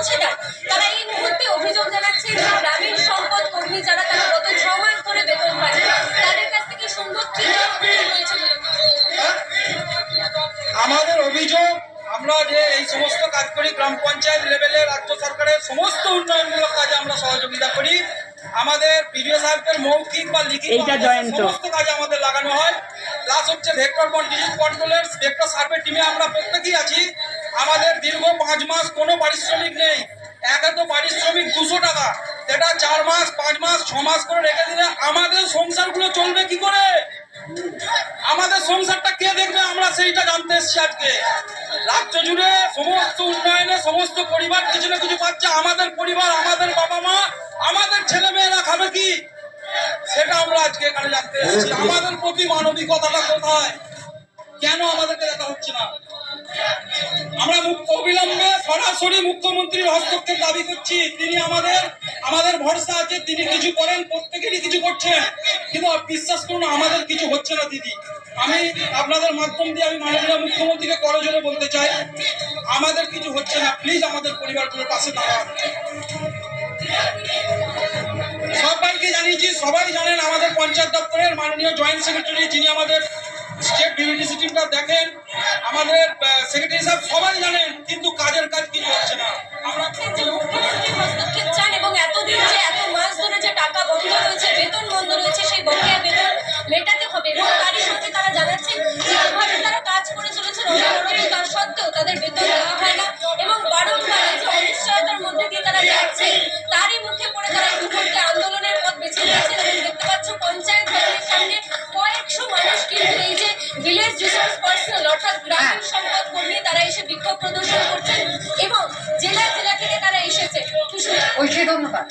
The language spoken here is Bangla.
পৌঁছে দেয়। তারা এই মুহূর্তে অভিযোগ জানাচ্ছে যে গ্রামীণ সম্পদ কর্মী যারা তারা গত 6 মাস ধরে বেতন পায় তাদের কাছ থেকে সুন্দর কি হয়েছে বলে আমাদের অভিযোগ, আমরা যে এই সমস্ত কাজ করি গ্রাম পঞ্চায়েত লেভেলে রাজ্য সরকারের সমস্ত উন্নয়নমূলক কাজে আমরা সহযোগিতা করি। আমাদের বিডিও সাহেবের মৌখিক বা লিখিত সমস্ত কাজে আমাদের লাগানো হয়। প্লাস হচ্ছে ভেক্টর ডিজিট কন্ট্রোলের ভেক্টর সার্ভে টিমে আমরা প্রত্যেকেই আছি। আমাদের দীর্ঘ 5 মাস কোনো পারিশ্রমিক নেই। একান্ত পারিশ্রমিক 200 টাকা, সেটা 4 মাস 5 মাস 6 মাস করে রেখে দিলে আমাদের সংসারগুলো চলবে কি করে? আমাদের সংসারটা কে দেখবে? আমরা সেইটা জানতে এসেছি আজকে। রাজ্য জুড়ে সমস্ত উন্নয়নে সমস্ত পরিবার কিছু না কিছু পাচ্ছে। আমাদের পরিবার, আমাদের বাবা মা, আমাদের ছেলে মেয়েরা খাবে কি? সেটা আমরা আজকে এখানে জানতে এসেছি। আমাদের প্রতি মানবিকতাটা কোথায়? কেন আমাদেরকে দেখা হচ্ছে না? আমরা অবিলম্বে সরাসরি মুখ্যমন্ত্রীর হস্তক্ষেপ দাবি করছি। তিনি আমাদের ভরসা আছে, তিনি কিছু করেন, প্রত্যেকেরই কিছু করছেন, কিন্তু বিশ্বাস করুন আমাদের কিছু হচ্ছে না দিদি। আমি আপনাদের মাধ্যম দিয়ে আমি মাননীয় মুখ্যমন্ত্রীকে করজোরে বলতে চাই, আমাদের কিছু হচ্ছে না, প্লিজ আমাদের পরিবারগুলোর পাশে দাঁড়ান। সবাইকে জানিয়েছি, সবাই জানেন আমাদের পঞ্চায়েত দপ্তরের মাননীয় জয়েন্ট সেক্রেটারি, যিনি আমাদের স্টেট বিউটিসি টিমটা দেখেন, আমাদের সেক্রেটারি সাহেব সবাই জানেন, কিন্তু কাজের কাজ কিছু হচ্ছে না। আমরা হস্তক্ষেপ চান এবং এতদিন যে এত মাস ধরে যে টাকা বন্ধ রয়েছে, বেতন বন্ধ রয়েছে, সেই বকেয়া বেতন মেটাতে হবে এবং তারই সঙ্গে তারা জানাচ্ছেন যেভাবে তারা কাজ করে চলেছেন অনবরত, তার সত্ত্বেও তাদের বেতন দেওয়া হয় না এবং বারংবার যে অনিশ্চয়তার মধ্যে দিয়ে তারা যাচ্ছে, তারই মুখে পড়ে তারা এই মুহূর্তে আন্দোলনের পথ বেছে নিয়েছেন। এবং দেখতে পাচ্ছ পঞ্চায়েত ভবনের সামনে কয়েকশো মানুষ কিন্তু এই যে ভিলেজ রিসোর্স পার্সোনাল অর্থাৎ গ্রামীণ সম্পদ কর্মী তারা এসে বিক্ষোভ প্রদর্শন করছেন এবং জেলা জেলা থেকে তারা এসেছে। ধন্যবাদ।